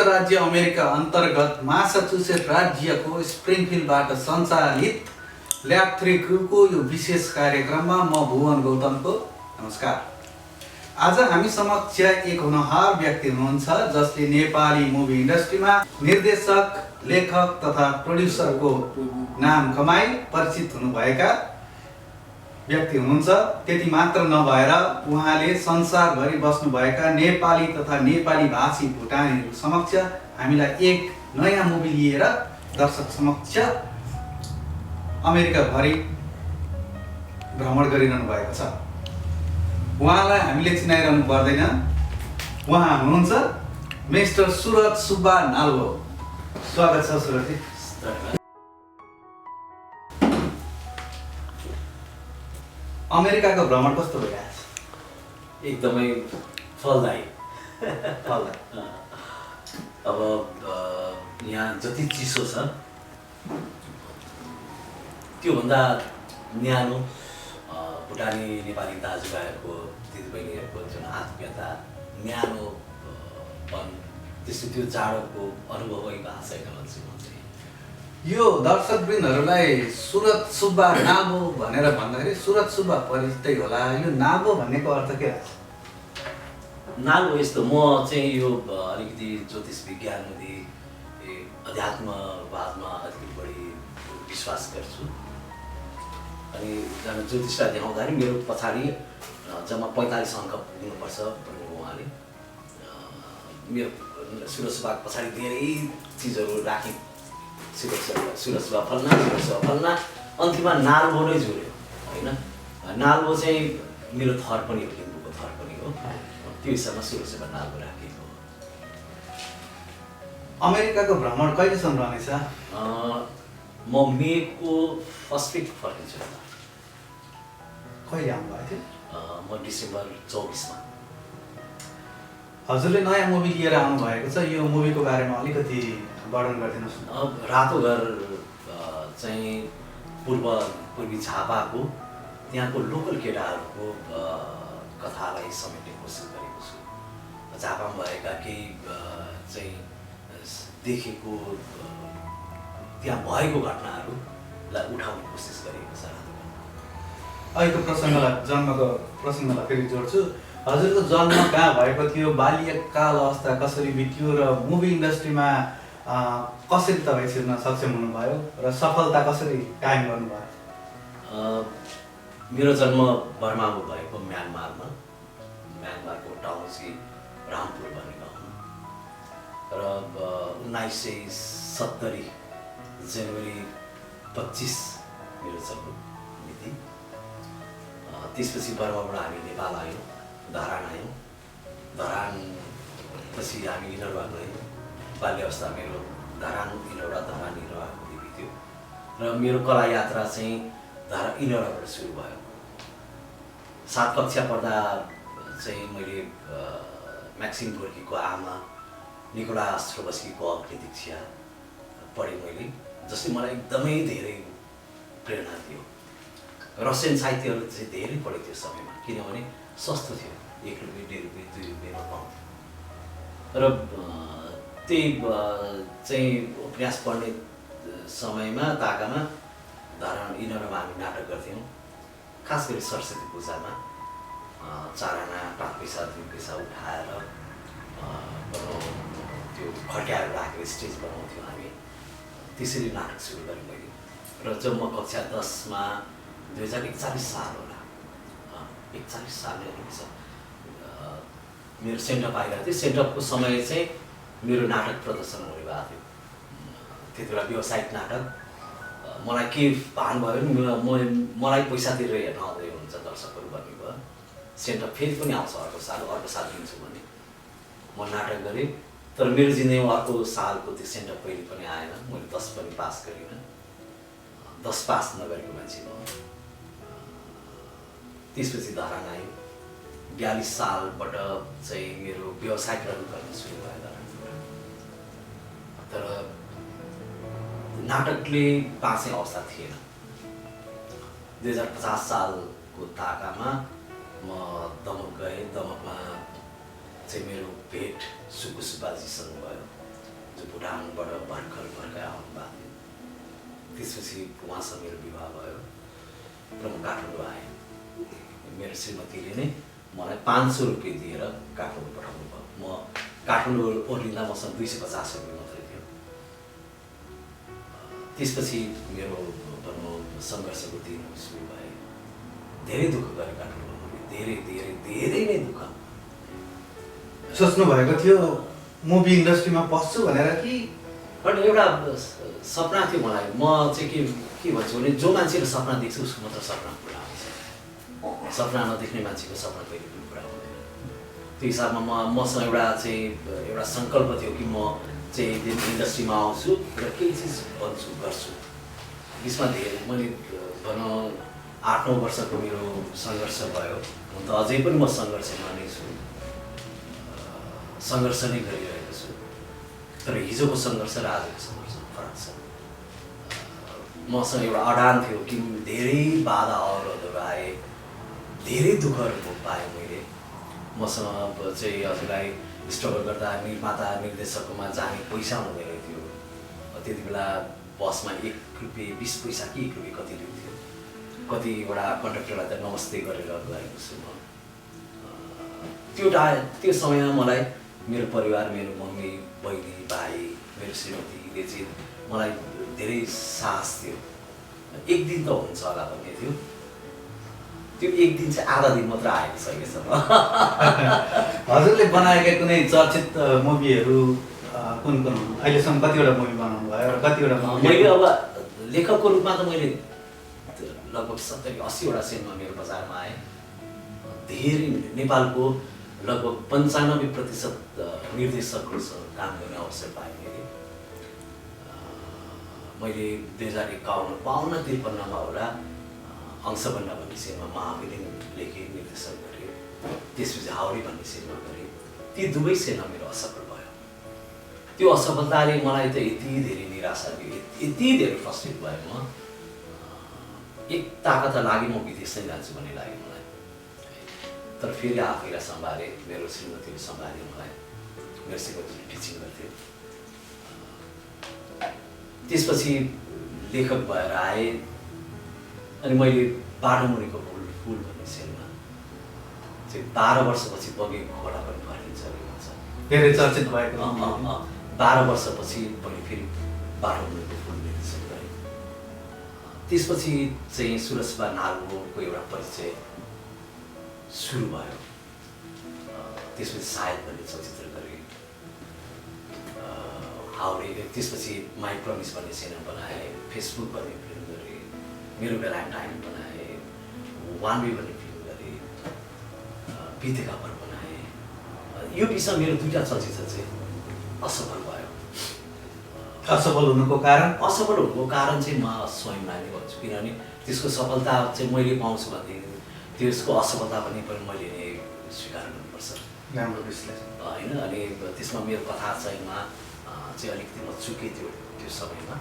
राज्य अमेरिका अन्तर्गत मासाचुसेट राज्यको स्प्रिङफिल्डबाट सञ्चालित ल्याब 3 क्रुको यो विशेष कार्यक्रममा म भुवन गौतमको नमस्कार। आज हामी समक्ष एक हुनहार व्यक्ति हुनुहुन्छ जसले नेपाली मुभी इन्डस्ट्रीमा निर्देशक, लेखक तथा प्रोड्युसरको नाम कमाई परिचित हुनुभएका व्यक्ति हुनुहुन्छ। त्यति मात्र नभएर उहाँले संसारभरि बस्नुभएका नेपाली तथा नेपाली भाषी भुटानीहरू समक्ष हामीलाई एक नयाँ मुभी लिएर दर्शक समक्ष अमेरिकाभरि भ्रमण गरिरहनु भएको छ। उहाँलाई हामीले चिनाइरहनु पर्दैन। उहाँ हुनुहुन्छ मिस्टर सुरज सुब्बा नाल्वो। स्वागत छ सुरजजी। अमेरिकाको भ्रमण कस्तो भइरहेछ? एकदमै फलदायी। अब यहाँ जति चिसो छ त्योभन्दा न्यानो भुटानी नेपाली दाजुभाइहरूको दिदीबहिनीहरूको जुन आत्मीयता न्यानोपन त्यस्तो त्यो जाडोको अनुभवै भएको छैन भन्छु म चाहिँ। यो दर्शकवृन्दहरूलाई सुरज सुब्बा नाबो भनेर भन्दाखेरि सुरज सुब्बा परिचितै होला। यो नाबो भन्नेको अर्थ के हो? नाबो यस्तो, म चाहिँ यो अलिकति ज्योतिष विज्ञानमध्ये अध्यात्मवादमा अलिकति बढी विश्वास गर्छु। अनि ज्योतिषलाई देखाउँदाखेरि मेरो पछाडि जम्मा 45 अङ्क पुग्नुपर्छ भन्नु उहाँले। मेरो सुरज सुब्बाको पछाडि धेरै चिजहरू राखेँ। सुरज सुब्बा फल्ना अन्तिममा नाल्वो नै जोड्यो होइन। नाल्वो चाहिँ मेरो थर पनि हो, लिम्बूको थर पनि हो। त्यो हिसाबमा सुरज सुब्बा नाल्वो राखेको। अमेरिकाको भ्रमण कहिलेसम्म रहनेछ? म मेको फर्स्ट विक फर्किन्छु। कहिले आउनुभएको थियो? म डिसेम्बर 24मा। हजुरले नयाँ मुभी लिएर आउनुभएको छ। यो मुभीको बारेमा अलिकति वर्णन गरिदिनुहोस्। रातो घर चाहिँ पूर्वी झापाको त्यहाँको लोकल केटाहरूको कथालाई समेट्ने कोसिस गरेको छु। झापामा भएका केही चाहिँ देखेको त्यहाँ भएको घटनाहरूलाई उठाउने कोसिस गरेको छ। अहिलेको जन्मको प्रसङ्गलाई फेरि जोड्छु। हजुरको जन्म कहाँ भएको थियो, बाल्यकाल अवस्था कसरी बित्यो र मुभी इन्डस्ट्रीमा कसरी तपाईँ छिर्न सक्षम हुनुभयो र सफलता कसरी कायम गर्नुभयो? मेरो जन्म बर्मामा भएको म्यानमारको टाउन चाहिँ रामपुर भन्ने गाउँमा र 1970 जनवरी 25 मेरो जन्म मिति। त्यसपछि बर्माबाट हामी नेपाल आयौँ, धरान आयौँ। धरानपछि हामी इनरवा गयौँ। बाल्य अवस्था मेरो धरान इनरवाको बित्यो र मेरो कला यात्रा चाहिँ इनरवाबाट सुरु भयो। 7 कक्षा पढ्दा चाहिँ मैले म्याक्सिम गोर्कीको आमा निकोला अस्ट्रोबस्कीको अग्नि दीक्षा पढेँ मैले, जसले मलाई एकदमै धेरै प्रेरणा दियो। रसियन साहित्यहरू चाहिँ धेरै पढेँ त्यो समयमा, किनभने सस्तो थियो। 1 रुपियाँ 1.5 रुपियाँ 2 रुपियाँमा पाउँथ्यो। र त्यही चाहिँ उपन्यास पढ्ने समयमा ताकामा धरान इनरमा हामी नाटक गर्थ्यौँ। खास गरी सरस्वती पूजामा 4 आना 5 पैसा 2 पैसा उठाएर त्यो खट्याएर राखेर स्टेज बनाउँथ्यौँ हामी। त्यसरी नाटक सुरु गरेँ मैले। र जब म कक्षा 10मा 2041 साल होला, 41 साल रहेछ, मेरो सेन्टअप आइरहेको थियो। सेन्टअपको समय चाहिँ मेरो नाटक प्रदर्शन हुने भएको थियो। त्यति बेला व्यावसायिक नाटक। मलाई के भान भयो नि, मलाई पैसा तिरेर हेर्न आउँदै हुन्छ दर्शकहरू भन्ने भयो। सेन्टअप फेरि पनि आउँछ अर्को साल दिन्छु भने म नाटक गरेँ। तर मेरो जिन्दगीमा अर्को सालको त्यो सेन्टअप कहिले पनि आएन। मैले 10 पनि पास गरिनँ। 10 पास नगरेको मान्छे म। त्यसपछि धरान आयो। 42 सालबाट चाहिँ मेरो व्यावसायिक गर्न सुरु भयो धरानबाट। तर नाटकले बाँच्ने अवस्था थिएन। 2050 सालको ताकामा म दमक गएँ। दमकमा चाहिँ मेरो भेट सुब्बा सुब्बाजीसँग भयो। जो भुटानबाट भर्खर आउनुभएको थियो। त्यसपछि उहाँसँग मेरो विवाह भयो र म काठमाडौँ आएँ। मेरो श्रीमतीले नै मलाई 500 रुपियाँ दिएर काठमाडौँ पठाउनु भयो। म काठमाडौँ ओर्लिँदा मसँग 250 रुपियाँ मात्रै थियो। त्यसपछि मेरो भनौँ सङ्घर्षको दिनहरू सुरु भए। धेरै दुःख गरेँ काठमाडौँमा, धेरै नै दुःख। सोच्नु भएको थियो मुभी इन्डस्ट्रीमा पस्छु भनेर कि अनि एउटा सपना थियो मलाई। म चाहिँ के भन्छु भने जो मान्छेले सपना देख्छ उसको मात्र सपना पुरा हुन्छ। सपना नदेख्ने मान्छेको सपना कहिले पनि पुरा हुँदैन। त्यो हिसाबमा मसँग एउटा सङ्कल्प थियो कि म चाहिँ इन्डस्ट्रीमा आउँछु र केही चिज बन्छु गर्छु। यसमा धेरै मैले भनौँ 8-9 वर्षको मेरो सङ्घर्ष भयो। हुन त अझै पनि म सङ्घर्षमा नै छु, सङ्घर्ष नै गरिरहेको छु। तर हिजोको सङ्घर्ष र आजको सङ्घर्ष फरक छ। मसँग एउटा अडान थियो कि धेरै बाधा अवरोधहरू आए, धेरै दुःखहरू पाएँ मैले। मसँग चाहिँ हजुरलाई स्ट्रगल गर्दा निर्माता निर्देशककोमा जाने पैसा हुँदैन थियो। त्यति बेला बसमा 1 रुपियाँ 20 पैसा कि 1 रुपियाँ कति लिन्थ्यो। कतिवटा कन्डक्टरलाई त नमस्ते गरेर गएको छु म। त्यो समयमा मलाई मेरो परिवार, मेरो मम्मी बहिनी भाइ, मेरो श्रीमतीले चाहिँ मलाई धेरै साहस थियो। एक दिन त हुन्छ होला भन्ने थियो। त्यो एक दिन चाहिँ आधा दिन मात्र आएको छ अहिलेसम्म। हजुरले बनाएका कुनै चर्चित मुभीहरू कुन अहिलेसम्म कतिवटा मुभी बनाउनु भयो र कतिवटा मैले अब लेखकको रूपमा त मैले लगभग 70-80 सिनेमा मेरो बजारमा आएँ। धेरै नेपालको लगभग 95% निर्देशकहरूसँग काम गर्ने अवसर पाएँ मैले 2051-53मा होला अंशबन्ना भन्ने सिनेमा महाविलिङ लेखेँ, निर्देशन गरेँ। त्यसपछि हाउडी भन्ने सिनेमा गरेँ। ती दुवै सिनेमा मेरो असफल भयो। त्यो असफलताले मलाई त यति धेरै निराशा दियो, यति धेरै फ्रस्ट्रेट भयो। म एक ताकत लागि म विदेश नै जान्छु भन्ने लाग्यो मलाई। तर फेरि आफैलाई सम्हाले, मेरो श्रीमतीले सम्हाल्यो मलाई। मेरो श्रीमतीले टिचिङ गर्थ्यो। त्यसपछि लेखक भएर आएँ। अनि मैले बाटोमुनिको फुल भन्ने सिनेमा चाहिँ 12 वर्षपछि बगेको घोडा पनि फर्किन्छ भन्छ। धेरै चर्चित भएको 12 वर्षपछि मैले फेरि बाटोमुनिको फुल निर्देशन गरेँ। त्यसपछि चाहिँ सुरसबा नालको एउटा परिचय सुरु भयो। त्यसपछि सायद भन्ने चलचित्र गरेँ। हाउडे, त्यसपछि माई प्रमिस भन्ने सिनेमा बनाएँ। फेसबुक भन्ने फिल्म गरेँ। मेरो भ्यालेन्टाइन बनाएँ। वान वे भन्ने फिल्म गरेँ। बितेका पर बनाएँ। यो विषय मेरो 2टा चलचित्र चाहिँ असफल भयो। असफल हुनुको कारण चाहिँ म स्वयंलाई नै भन्छु। किनभने त्यसको सफलता चाहिँ मैले पाउँछु भनेदेखि त्यसको असफलता पनि मैले नै स्वीकार गर्नुपर्छ। राम्रो विश्लेषण होइन। अनि त्यसमा मेरो कथा चाहिँमा चाहिँ अलिकति म चुकेँ त्यो समयमा।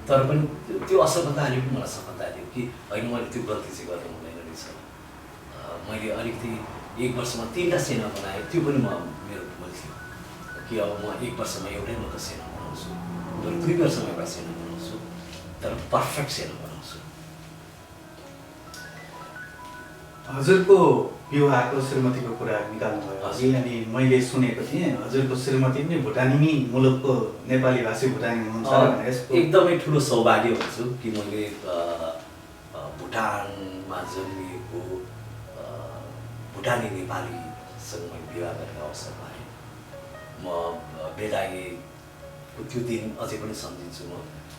तर पनि त्यो असफलताले पनि मलाई सफलता दियो कि होइन, मैले त्यो गल्ती चाहिँ गर्नु हुँदैन रहेछ। मैले अलिकति 1 वर्षमा 3टा सिनेमा बनाएँ। त्यो पनि मेरो भुल थियो कि अब म 1 वर्षमा एउटै मात्र सिनेमा बनाउँछु, तर 2 वर्षमा एउटा सिनेमा बनाउँछु, तर पर्फेक्ट सिनेमा बनाउँछु। हजुरको विवाहको श्रीमतीको कुरा निकाल्नु भयो अनि मैले सुनेको थिएँ हजुरको श्रीमती पनि भुटानी मुलुकको नेपाली भाषी भुटानी हुनुहुन्छ भनेर। एकदमै ठुलो सौभाग्य भन्छु कि मैले भुटानमा जन्मिएको भुटानी नेपालीसँग मैले विवाह गर्ने अवसर पाएँ। म बेलायतको त्यो दिन अझै पनि सम्झिन्छु। म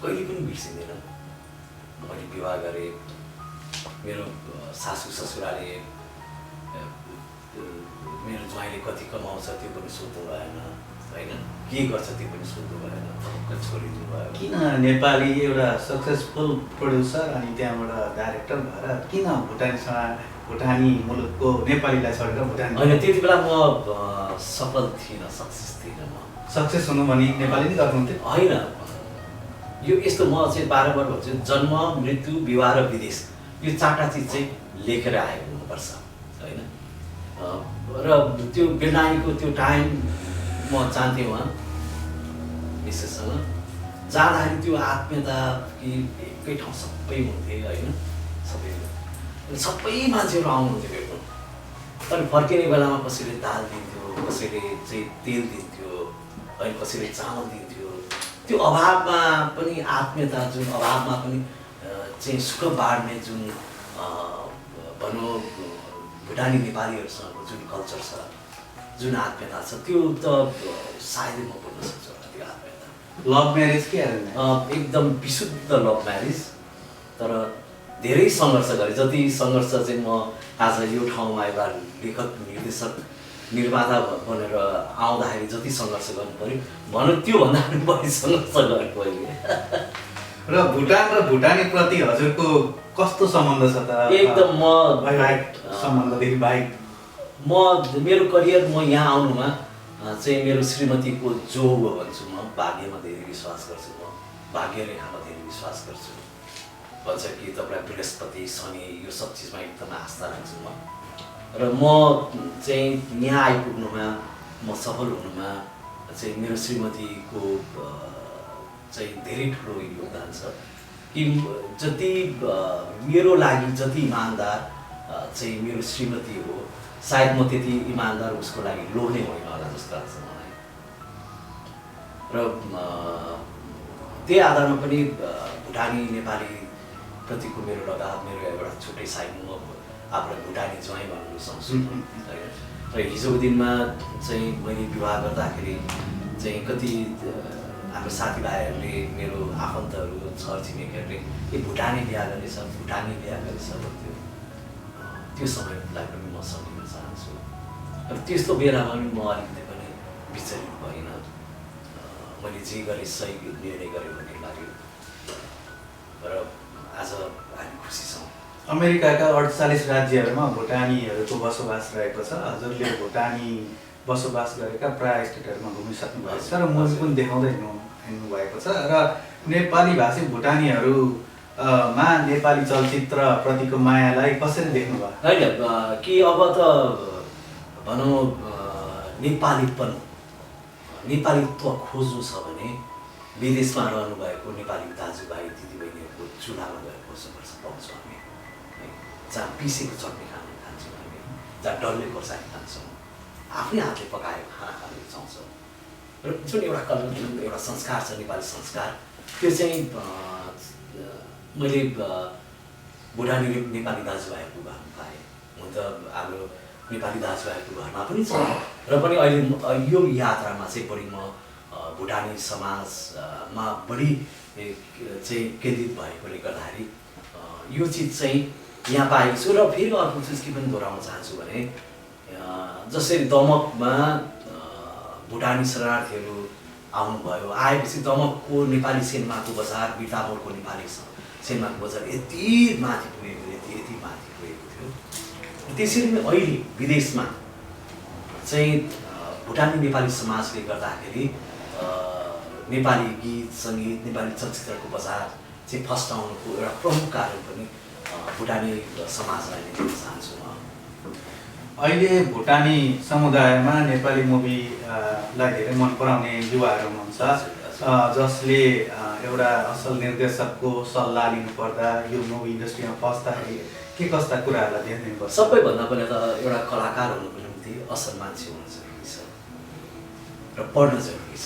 कहिले पनि बिर्सिँदैन। मैले विवाह गरेँ। मेरो सासू ससुराले मेरो ज्वाइँले कति कमाउँछ त्यो पनि सोध्नु भएन, होइन, के गर्छ त्यो पनि सोध्नु भएन, छोडिदिनु भयो। किन नेपाली एउटा सक्सेसफुल प्रोड्युसर अनि त्यहाँबाट डाइरेक्टर भएर किन भुटानी मुलुकको नेपालीलाई छोडेर भुटानी? होइन, त्यति बेला म सफल थिइनँ, सक्सेस थिइनँ। म सक्सेस हुनु भने नेपाली नै गर्नुहुन्थ्यो? होइन, यो यस्तो म चाहिँ बारम्बार भन्छु, जन्म, मृत्यु, विवाह र विदेश, यो 4टा चिज चाहिँ लेखेर आएको हुनुपर्छ, होइन। र त्यो बेलायतको त्यो टाइम म चाहन्थेँ उहाँ मिसेससँग जाँदाखेरि त्यो आत्मीयता कि एकै ठाउँ सबै हुन्थे होइन सबै मान्छेहरू आउनुहुन्थ्यो भेट्नु तर फर्किने बेलामा कसैले दाल दिन्थ्यो कसैले चाहिँ तेल दिन्थ्यो होइन कसैले चामल दिन्थ्यो त्यो अभावमा पनि आत्मीयता जुन अभावमा पनि चाहिँ सुख बाँड्ने जुन भनौँ भुटानी नेपालीहरूसँगको जुन कल्चर छ जुन आत्मीयता छ त्यो त सायदै म बोल्न सक्छु होला त्यो आत्मीयता लभ म्यारेज के एकदम विशुद्ध लभ म्यारेज तर धेरै सङ्घर्ष गरेँ जति सङ्घर्ष चाहिँ म आज यो ठाउँमा एउटा लेखक निर्देशक निर्माता बनेर आउँदाखेरि जति सङ्घर्ष गर्नु पऱ्यो भनौँ त्योभन्दा पनि बढी सङ्घर्ष गरेँ पहिले र भुटान र भुटानी प्रति हजुरको कस्तो सम्बन्ध छ त एकदम म वैवाहिक सम्बन्धदेखि बाहेक मेरो करियर म यहाँ आउनुमा चाहिँ मेरो श्रीमतीको जोग हो भन्छु म भाग्यमा धेरै विश्वास गर्छु म भाग्य रेखामा धेरै विश्वास गर्छु भन्छ कि तपाईँलाई बृहस्पति शनि यो सब चिजमा एकदम आस्था राख्छु म र म चाहिँ यहाँ आइपुग्नुमा म सफल हुनुमा चाहिँ मेरो श्रीमतीको चाहिँ धेरै ठुलो योगदान छ कि जति मेरो लागि जति इमान्दार चाहिँ मेरो श्रीमती हो सायद म त्यति इमान्दार उसको लागि लोभ्ने होइन होला जस्तो लाग्छ मलाई र त्यही आधारमा पनि भुटानी नेपाली प्रतिको मेरो लगाव मेरो एउटा छुट्टै साइड म आफूलाई भुटानी ज्वाइँ भन्नु सक्छु होइन र हिजोको दिनमा चाहिँ मैले विवाह गर्दाखेरि चाहिँ कति हाम्रो साथीभाइहरूले मेरो आफन्तहरू छरछिमेकीहरूले ए भुटानी बिहा गरेछ भुटानी बिहा गरेछ भन्थ्यो त्यो समयलाई पनि म सम्झिन चाहन्छु र त्यस्तो बेलामा पनि म अलिकति पनि विचलित भइनँ मैले जे गरेँ सही निर्णय गरेँ भन्ने लाग्यो र आज हामी खुसी छौँ अमेरिकाका 48 राज्यहरूमा भुटानीहरूको बसोबास रहेको छ हजुरले भुटानी बसोबास गरेका प्राय स्टेटहरूमा घुमिसक्नु भएको छ र मुभी पनि देखाउँदै हिँड्नु भएको छ र नेपाली भाषी भुटानीहरूमा नेपाली चलचित्र प्रतिको मायालाई कसरी देख्नुभयो होइन कि अब त भनौँ नेपालीत्व खोज्नु छ भने विदेशमा रहनुभएको नेपाली दाजुभाइ दिदीबहिनीहरूको चुल्हामा गएर बस्नुपर्छ पाउँछौँ हामी है जहाँ पिसेको चटनी खान्छौँ हामी जहाँ डल्ले खोर्सानी खान्छौँ आफ्नै हातले पकाएको खाना खान रुचाउँछौँ र जुन एउटा कल्चर जुन एउटा संस्कार छ नेपाली संस्कार त्यो चाहिँ मैले भुटानी नेपाली दाजुभाइहरूको घरमा पाएँ हुन त हाम्रो नेपाली दाजुभाइहरूको घरमा पनि छ र पनि अहिले यो यात्रामा चाहिँ बढी म भुटानी समाजमा बढी चाहिँ केन्द्रित भएकोले गर्दाखेरि यो चिज चाहिँ यहाँ पाएको छु र फेरि अर्को चिज के पनि दोहोऱ्याउन चाहन्छु भने जसरी दमकमा भुटानी शरणार्थीहरू आउनुभयो आएपछि दमकको नेपाली सिनेमाको बजार बिर्तामोडको नेपाली सिनेमाको बजार यति माथि पुगेको यति माथि पुगेको थियो त्यसरी नै अहिले विदेशमा चाहिँ भुटानी नेपाली समाजले गर्दाखेरि नेपाली गीत सङ्गीत नेपाली चलचित्रको बजार चाहिँ फस्टाउनुको एउटा प्रमुख कारण पनि भुटानी समाजलाई नै दिन चाहन्छु म अहिले भुटानी समुदायमा नेपाली मुभीलाई धेरै मन पराउने युवाहरू हुनुहुन्छ जसले एउटा असल निर्देशकको सल्लाह लिनुपर्दा यो मुभी इन्डस्ट्रीमा पस्दाखेरि के कस्ता कुराहरूलाई ध्यान दिनुपर्छ सबैभन्दा पहिला त एउटा कलाकार हुनुको निम्ति असल मान्छे हुनु जरुरी छ र पढ्न जरुरी छ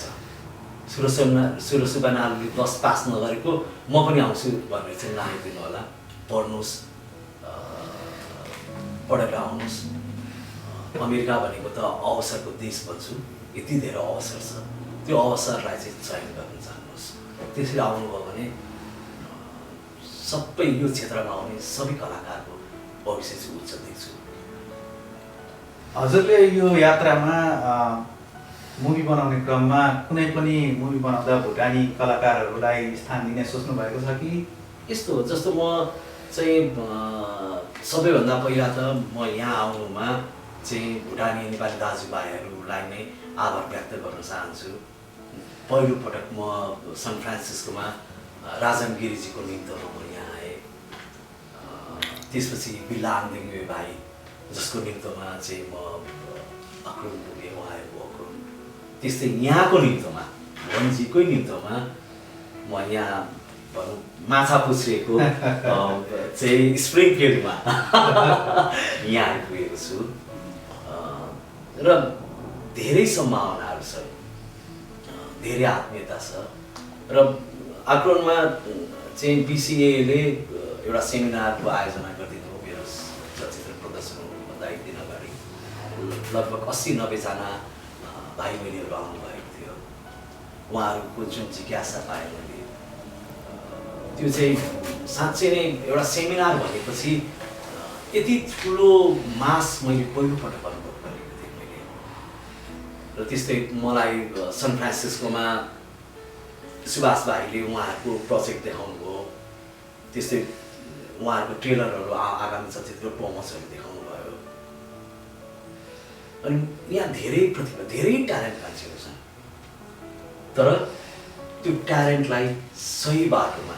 सुरसुबानाले 10 पास नगरेको म पनि आउँछु भनेर चाहिँ नआइदिनु होला पढ्नुहोस् पढेर आउनुहोस् अमेरिका भनेको त अवसरको देश भन्छु यति धेरै अवसर छ त्यो अवसरलाई चाहिँ चयन गर्न चाहनुहोस् त्यसरी आउनुभयो भने सबै यो क्षेत्रमा आउने सबै कलाकारको भविष्य चाहिँ उज्जवल देख्छु हजुरले यो यात्रामा मुभी बनाउने क्रममा कुनै पनि मुभी बनाउँदा भुटानी कलाकारहरूलाई स्थान दिने सोच्नु भएको छ कि यस्तो हो जस्तो म चाहिँ सबैभन्दा पहिला त म यहाँ आउनुमा चाहिँ भुटानी नेपाली दाजुभाइहरूलाई नै आभार व्यक्त गर्न चाहन्छु पहिलोपटक म सन फ्रान्सिस्कोमा राजन गिरिजीको निम्तमा म यहाँ आएँ त्यसपछि बिल्ला आङदेङ्गे भाइ जसको निम्तमा चाहिँ म अक्रुम पुगेँ उहाँको अक्रुम त्यस्तै यहाँको निम्तमा म भन्जीकै निम्तोमा म यहाँ भनौँ माछा पुछ्रेको चाहिँ स्प्रिङफिल्डमा यहाँ आइपुगेको छु र धेरै सम्भावनाहरू छ, धेरै आत्मीयता छ र आक्रमणमा चाहिँ BCA-ले एउटा सेमिनारको आयोजना गरिदिनु हो मेरो चलचित्र प्रदर्शन हुनुभन्दा एक दिन अगाडि। लगभग 80-90 जना भाइ बहिनीहरू आउनुभएको थियो। उहाँहरूको जुन जिज्ञासा पाएँ मैले, त्यो चाहिँ साँच्चै नै एउटा सेमिनार भनेपछि यति ठुलो मास मैले पहिलोपटक अनुभव गरेको थिएँ मैले। र त्यस्तै मलाई सन फ्रान्सिस्कोमा सुभाष भाइले उहाँहरूको प्रोजेक्ट देखाउनु भयो, त्यस्तै उहाँहरूको ट्रेलरहरू आगामी चलचित्रको प्रोमोसहरू देखाउनु भयो। अनि यहाँ धेरै प्रतिभा, धेरै ट्यालेन्ट मान्छेहरू छन्, तर त्यो ट्यालेन्टलाई सही बाटोमा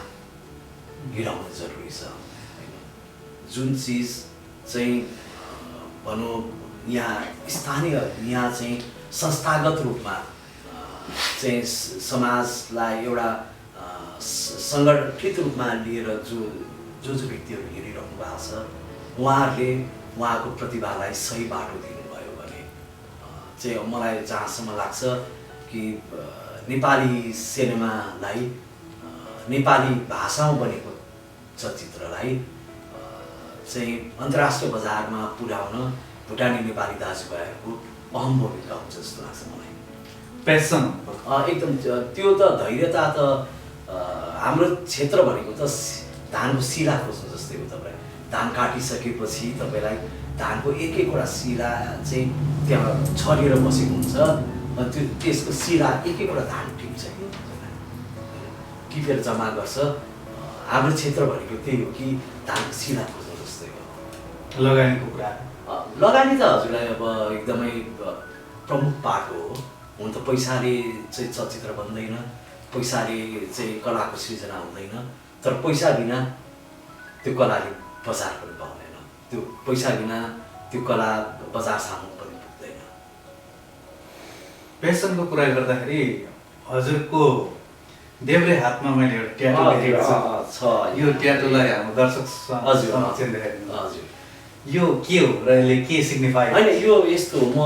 हिँडाउनु जरुरी छ। जुन चिज चाहिँ भनौँ यहाँ स्थानीय, यहाँ चाहिँ संस्थागत रूपमा चाहिँ समाजलाई एउटा सङ्गठित रूपमा लिएर जो व्यक्तिहरू हिँडिरहनु भएको छ, उहाँहरूले उहाँको प्रतिभालाई सही बाटो दिनुभयो भने चाहिँ मलाई जहाँसम्म लाग्छ कि नेपाली सिनेमालाई, नेपाली भाषामा बनेको चलचित्रलाई चाहिँ अन्तर्राष्ट्रिय बजारमा पुर्याउन भुटानी नेपाली दाजुभाइहरूको अहम भूमिका हुन्छ जस्तो लाग्छ मलाई। प्यासन एकदम त्यो त धैर्यता त हाम्रो क्षेत्र भनेको त धानको सिला खोज्नु जस्तै हो। तपाईँ धान काटिसकेपछि तपाईँलाई धानको एक एकवटा सिला चाहिँ त्यहाँ छरिएर बसेको हुन्छ, अनि त्यो त्यसको सिला एक एकवटा धान टिप्छ कि फेरि जम्मा गर्छ। हाम्रो क्षेत्र भनेको त्यही हो कि धानको सिला खोज्नु जस्तै हो। लगानीको कुरा, लगानी त हजुरलाई अब एकदमै प्रमुख पाटो हो। हुन त पैसाले चाहिँ चलचित्र बन्दैन, पैसाले चाहिँ कलाको सृजना हुँदैन, तर पैसा बिना त्यो कलाले बजार पनि पाउँदैन, त्यो पैसा बिना त्यो कला बजार सामु पनि पुग्दैन। प्यासनको कुरा गर्दाखेरि हजुरको देब्रे हातमा मैले एउटा ट्याटु देखेको छ। यो ट्याटुलाई हाम्रो दर्शक हजुर यो के हो र यसले के सिग्निफाई? होइन, यो यस्तो हो,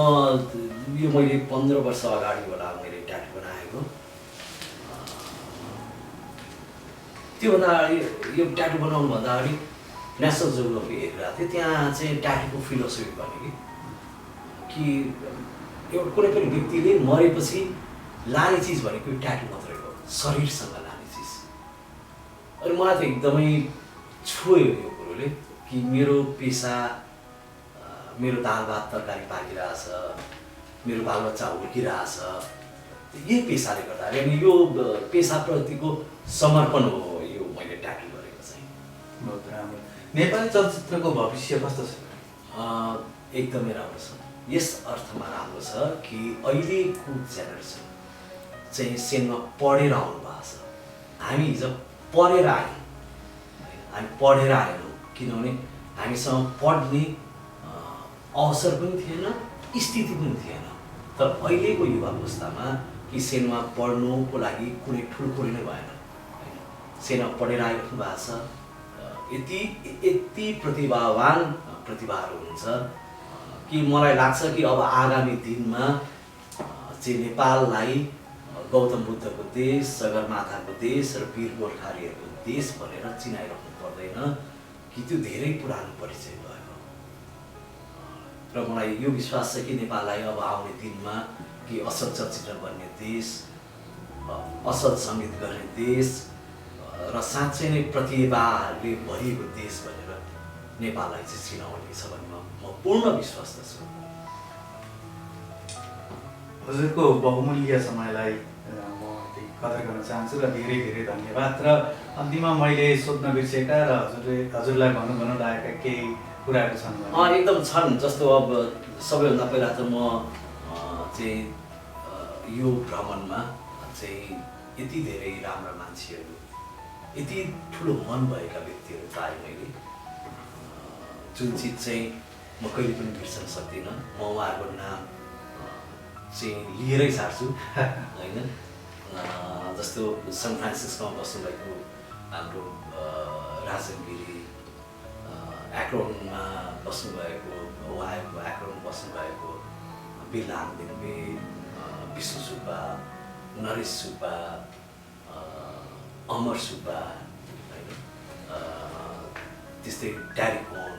यो मैले 15 वर्ष अगाडि होला मैले ट्याटु बनाएको। त्योभन्दा अगाडि यो ट्याटु बनाउनुभन्दा अगाडि नेसनल जियोग्राफी हेरिरहेको थिएँ। त्यहाँ चाहिँ ट्याटुको फिलोसफी भने कि एउटा कुनै पनि व्यक्तिले मरेपछि लाने चिज भनेको ट्याटु मात्रै हो, शरीरसँग लाने चिज। अनि मलाई त एकदमै छोयो यो कुरोले कि मेरो पेसा, मेरो दाल भात तरकारी पाकिरहेछ, मेरो बालबच्चा हुर्किरहेछ, यही पेसाले गर्दाखेरि। अनि यो पेसाप्रतिको समर्पण हो यो मैले ट्याटु गरेको चाहिँ। बहुत राम्रो। नेपाली चलचित्रको भविष्य कस्तो छ? एकदमै राम्रो छ। यस अर्थमा राम्रो छ कि अहिलेको जेनेरेसन चाहिँ सिनेमा पढेर आउनु भएको छ। हामी हिजो पढेर आयौँ, हामी पढेर आएनौँ, किनभने हामीसँग पढ्ने अवसर पनि थिएन, स्थिति पनि थिएन। तर अहिलेको युवा अवस्थामा कि सिनेमा पढ्नुको लागि कुनै ठुल्ठुलो नै भएन। सिनेमा पढेर आइराख्नु भएको छ, यति प्रतिभावान प्रतिभाहरू हुन्छ कि मलाई लाग्छ कि अब आगामी दिनमा चाहिँ नेपाललाई गौतम बुद्धको देश, सगरमाथाको देश र वीर गोर्खालीहरूको देश भनेर चिनाइराख्नु पर्दैन कि त्यो धेरै पुरानो परिचय भयो। र मलाई यो विश्वास छ कि नेपाललाई अब आउने दिनमा कि असल चलचित्र बन्ने देश, असल सङ्गीत गर्ने देश र साँच्चै नै प्रतिभाले भरिएको देश भनेर नेपाललाई चाहिँ चिनाउने छ भन्ने म पूर्ण विश्वास छु। हजुरको बहुमूल्य समयलाई म कदर गर्न चाहन्छु र धेरै धेरै धन्यवाद। र अन्तिममा मैले सोध्न बिर्सेका र हजुरलाई भन्न लागेका केही कुराहरू छन्? एकदम छन्। जस्तो अब सबैभन्दा पहिला त म चाहिँ यो भ्रमणमा चाहिँ यति धेरै राम्रा मान्छेहरू, यति ठुलो मन भएका व्यक्तिहरू पाएँ मैले, जुन चिज चाहिँ म कहिले पनि बिर्सन सक्दिनँ। म उहाँहरूको नाम चाहिँ लिएरै सार्छु होइन। जस्तो सन फ्रान्सिस्कोमा बस्नुभएको हाम्रो राजन गिरी, एक्रोनमा बस्नुभएको ओहायोको एक्रोनमा बस्नुभएको बिल हाङदिङ्बे, विष्णु सुब्बा, नरेश सुब्बा, अमर सुब्बा होइन, त्यस्तै ट्यारिक होन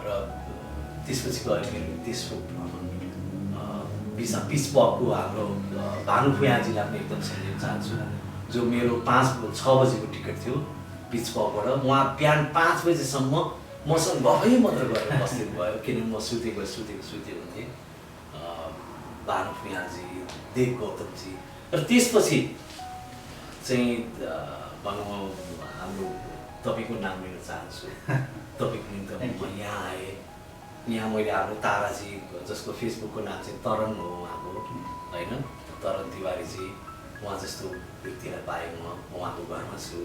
र त्यसपछि गयो मेरो तेस्रो भ्रमण बिच पबको हाम्रो भानु फुयाजीलाई पनि एकदम सम्झिन चाहन्छु, जो मेरो 5-6 बजीको टिकट थियो बिच पबबाट। उहाँ बिहान 5 बजीसम्म मसँग गफै मात्र गरेर बस्दिनु भयो, किनभने म सुतेको हुन्थेँ। भानु फुयाजी, देव गौतमजी र त्यसपछि चाहिँ भनौँ हाम्रो तपाईँको नाम लिन चाहन्छु। तपाईँको निम्ति म यहाँ आएँ। यहाँ मैले हाम्रो ताराजी, जसको फेसबुकको नाम चाहिँ तरन हो उहाँको होइन, तरन तिवारीजी, उहाँ जस्तो व्यक्तिलाई पाएँ। म उहाँको घरमा छु,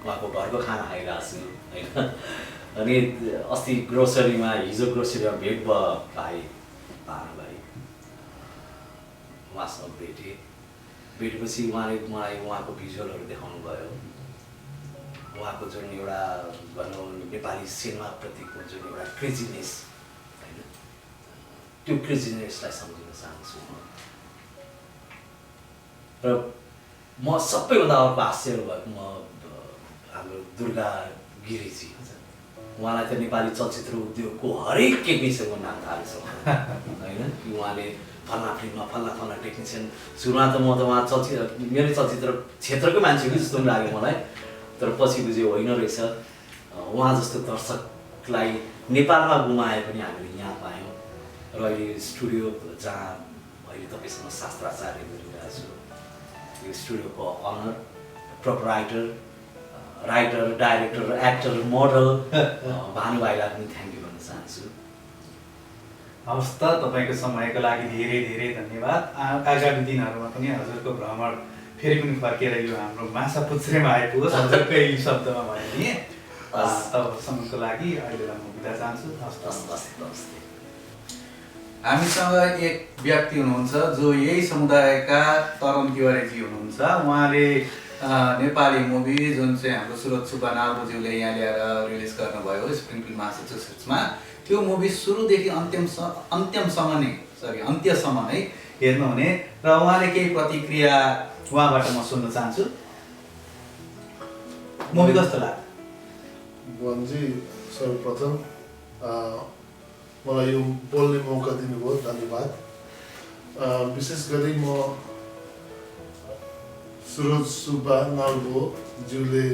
उहाँको घरको खाना खाइरहेको छु होइन। अनि अस्ति हिजो ग्रोसरीमा भेट भयो भाइ भानु भाइ, उहाँसँग भेटेपछि उहाँले मलाई उहाँको भिजुअलहरू देखाउनु भयो। उहाँको जुन एउटा भनौँ नेपाली सिनेमाप्रतिको जुन एउटा क्रेजिनेस होइन, त्यो क्रेजिनेसलाई सम्झिन चाहन्छु म। र म सबैभन्दा अर्को आश्चर्य भएको हाम्रो दुर्गा गिरीजी, उहाँलाई त नेपाली चलचित्र उद्योगको हरेक टेक्निसियनको नाम थाहा छ होइन, कि उहाँले फल्ना फिल्ममा फल्ना टेक्निसियन। सुरुमा त म त उहाँ मेरो चलचित्र क्षेत्रकै मान्छे कि जस्तो पनि लाग्यो मलाई, तर पछि बुझ्यो होइन रहेछ। उहाँ जस्तो दर्शकलाई नेपालमा गुमाए पनि हामीले यहाँ पायौँ। र अहिले स्टुडियो जहाँ अहिले तपाईँसँग शास्त्राचार्य गरिरहेको छु, यो स्टुडियोको honour, proprietor, writer, director, actor, model Bhanu भाइलाई पनि थ्याङ्क यू भन्न चाहन्छु। हवस् त, तपाईँको समयको लागि धेरै धेरै धन्यवाद। आगामी दिनहरूमा पनि हजुरको भ्रमण फेरि पनि फर्केर यो हाम्रो माछा पुच्छ्रेमा आइपुगोस्, हजुरकै शब्दमा भयो नि। तबसम्मको लागि अहिलेलाई म बिदा चाहन्छु। हवस्। हामीसँग एक व्यक्ति हुनुहुन्छ जो यही समुदायका तरन तिवारीजी हुनुहुन्छ। उहाँले नेपाली मुभी जुन चाहिँ हाम्रो सुरज सुब्बा नार्बुज्यूले यहाँ ल्याएर रिलिज गर्नुभयो स्प्रिङफिल्ड मासाचुसेट्समा, त्यो मुभी सुरुदेखि अन्त्यसम्म नै हेर्नुहुने र उहाँले केही प्रतिक्रिया उहाँबाट म सुन्न चाहन्छु। मुभी कस्तो लाग्यो? भुवनजी, सर्वप्रथम मलाई यो बोल्ने मौका दिनुभयो, धन्यवाद। विशेष गरी म सुरज सुब्बा नार्बुज्यूले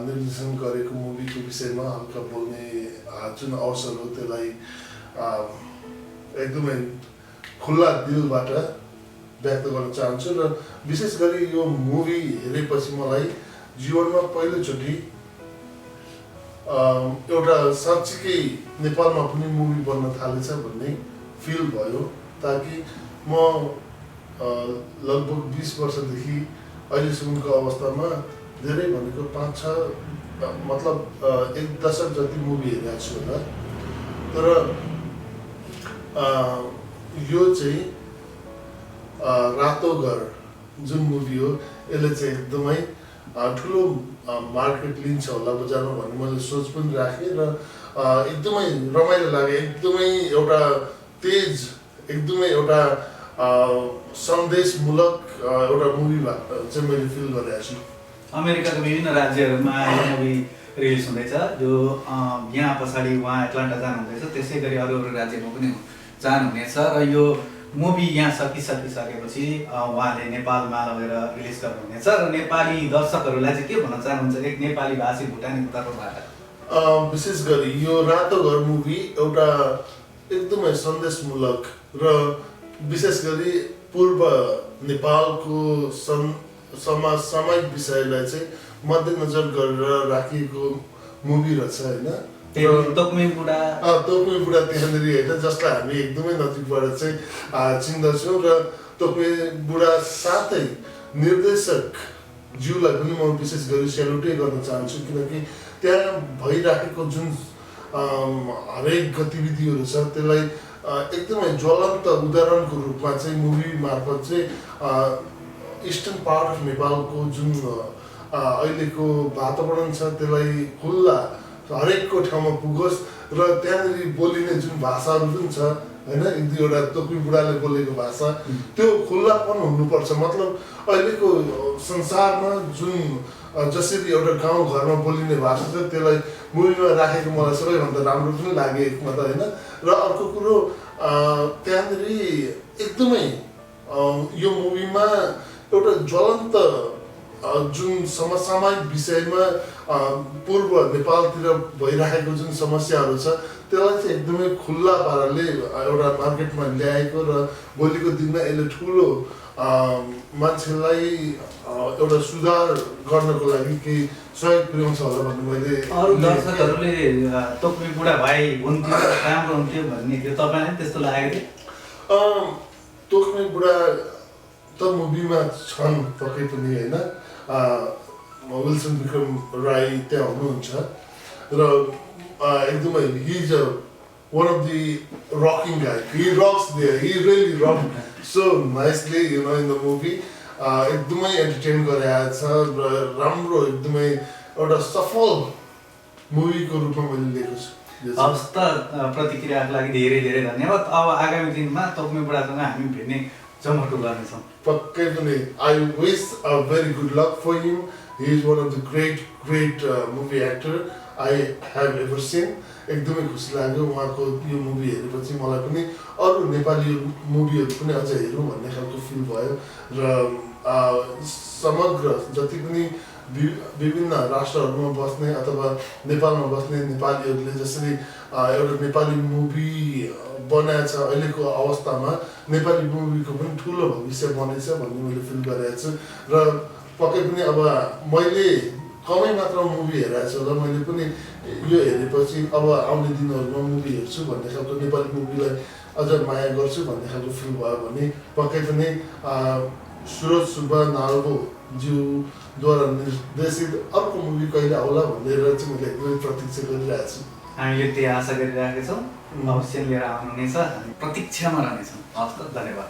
निर्देशन गरेको मुभीको विषयमा हल्का बोल्ने जुन अवसर हो त्यसलाई एकदमै खुल्ला दिलबाट व्यक्त गर्न चाहन्छु। र विशेष गरी यो मुभी हेरेपछि मलाई जीवनमा पहिलोचोटि एउटा साँच्चीकै नेपालमा पनि मुभी बन्न थालेछ भन्ने फिल भयो। ताकि म लगभग 20 वर्षदेखि अहिलेसम्मको अवस्थामा धेरै भनेको 5-6 मतलब 1 दशक जति मुभी हेरेको छु होला। तर यो चाहिँ रातो घर जुन मुभी हो, यसले चाहिँ एकदमै ठुलो मार्केट लिन्छ होला बजारमा भन्ने मैले सोच पनि राखेँ। र एकदमै रमाइलो लाग्यो। एकदमै एउटा तेज, एकदमै एउटा सन्देशमूलक एउटा मुभी चाहिँ मैले फिल गरेको छु। अमेरिकाको विभिन्न राज्यहरूमा यो मुभी रिलिज हुँदैछ, जो यहाँ पछाडि उहाँ एटलान्टा जानुहुँदैछ, त्यसै गरी अरू राज्यमा पनि जानुहुनेछ। र यो मुभी यहाँ सकिसकेपछि उहाँले नेपालमा लगेर रिलिज गर्नुहुनेछ। र नेपाली दर्शकहरूलाई चाहिँ के भन्न चाहनुहुन्छ एक नेपाली भाषी भुटानीको तर्फबाट? विशेष गरी यो रातो घर मुभी एउटा एकदमै सन्देशमूलक र विशेष गरी पूर्व नेपालको सामाजिक विषयलाई चाहिँ मध्यनजर गरेर राखिएको मुभी रहेछ होइन। तोक्मे बुढा त्यहाँनिर होइन, जसलाई हामी एकदमै नजिकबाट चाहिँ चिन्दछौँ। र तोक्मे बुढा साथै निर्देशक ज्यूलाई पनि म विशेष गरी सेल्युटै गर्न चाहन्छु, किनकि त्यहाँ भइराखेको जुन हरेक गतिविधिहरू छ त्यसलाई एकदमै ज्वलन्त उदाहरणको रूपमा चाहिँ मुभी मार्फत चाहिँ इस्टर्न पार्ट अफ नेपालको जुन अहिलेको वातावरण छ त्यसलाई खुल्ला हरेकको ठाउँमा पुगोस् र त्यहाँनिर बोलिने जुन भाषाहरू जुन छ होइन, एक दुईवटा तोक्मी बुढाले बोलेको भाषा त्यो खुल्लापन हुनुपर्छ। मतलब अहिलेको संसारमा जुन जसरी एउटा गाउँघरमा बोलिने भाषा छ त्यसलाई मुभीमा राखेको मलाई सबैभन्दा राम्रो पनि लाग्यो एकमा त होइन। र अर्को कुरो त्यहाँनिर एकदमै यो मुभीमा एउटा ज्वलन्त जुन समसामयिक विषयमा पूर्व नेपालतिर भइरहेको जुन समस्याहरू छ त्यसलाई चाहिँ एकदमै खुल्ला पाराले एउटा मार्केटमा ल्याएको र भोलिको दिनमा यसले ठुलो मान्छेलाई एउटा सुधार गर्नको लागि केही सहयोग पुर्याउँछ होला भन्ने मैले अरू दर्शकहरूले तोक्मी बुढा भाइ हुन्थ्यो राम्रो हुन्थ्यो भन्ने थियो, तपाईँलाई त्यस्तो लागेको थियो? तोक्मी बुढा त मुभीमा छन् पक्कै पनि होइन, विल्सन विक्रम राई त्यहाँ हुनुहुन्छ र एकदमै he is one of the rocking guy. He rocks there. He really rocked so nicely, you know, in the movie. एकदमै एन्टरटेन गराएको छ र राम्रो एकदमै एउटा सफल मुभीको रूपमा मैले लिएको छु। हवस् त, प्रतिक्रियाको लागि धेरै धेरै धन्यवाद। अब आगामी दिनमा तोक्मी बुढासँग हामी भेट्ने जमर्को गर्नेछौँ। पक्कै पनि I wish a very good luck for him. He is one of the great movie actor I have ever seen. एकदमै खुसी लाग्यो उहाँको यो मुभी हेरेपछि। मलाई पनि अरू नेपाली मुभीहरू पनि अझ हेरौँ भन्ने खालको फिल भयो र समग्र जति पनि विभिन्न राष्ट्रहरूमा बस्ने अथवा नेपालमा बस्ने नेपालीहरूले जसरी एउटा नेपाली मुभी बनाएको छ अहिलेको अवस्थामा नेपाली मुभीको पनि ठुलो भविष्य बनेछ भन्ने मैले फिल गरेको छु। र पक्कै पनि अब मैले कमै मात्रामा मुभी हेरेको छु र मैले पनि यो हेरेपछि अब आउने दिनहरूमा मुभी हेर्छु भन्ने खालको नेपाली मुभीलाई अझ माया गर्छु भन्ने खालको फिल भयो भने पक्कै पनि सुरज सुब्बा नाल्बो ज्यूद्वारा निर्देशित अर्को मुभी कहिले आउला भनेर चाहिँ मैले एकदमै प्रतीक्षा गरिरहेको छु। हामीले त्यही आशा गरिरहेका छौँ, अवश्य लिएर आउनुहुनेछ, हामी प्रतीक्षामा रहनेछौँ। हवस् त, धन्यवाद।